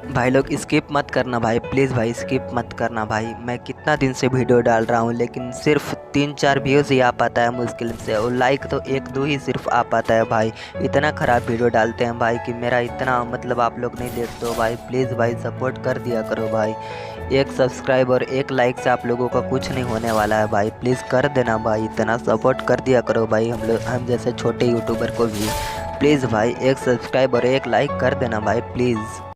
भाई लोग स्किप मत करना भाई, प्लीज़ भाई स्किप मत करना भाई। मैं कितना दिन से वीडियो डाल रहा हूँ लेकिन सिर्फ 3-4 व्यूज़ ही आ पाता है मुश्किल से, और लाइक तो 1-2 ही सिर्फ आ पाता है भाई। इतना ख़राब वीडियो डालते हैं भाई कि मेरा इतना मतलब आप लोग नहीं देखते हो भाई। प्लीज़ भाई सपोर्ट कर दिया करो भाई। एक सब्सक्राइब और एक लाइक से आप लोगों का कुछ नहीं होने वाला है भाई। प्लीज़ कर देना भाई, इतना सपोर्ट कर दिया करो भाई हम जैसे छोटे यूट्यूबर को भी। प्लीज़ भाई एक सब्सक्राइब और एक लाइक कर देना भाई प्लीज़।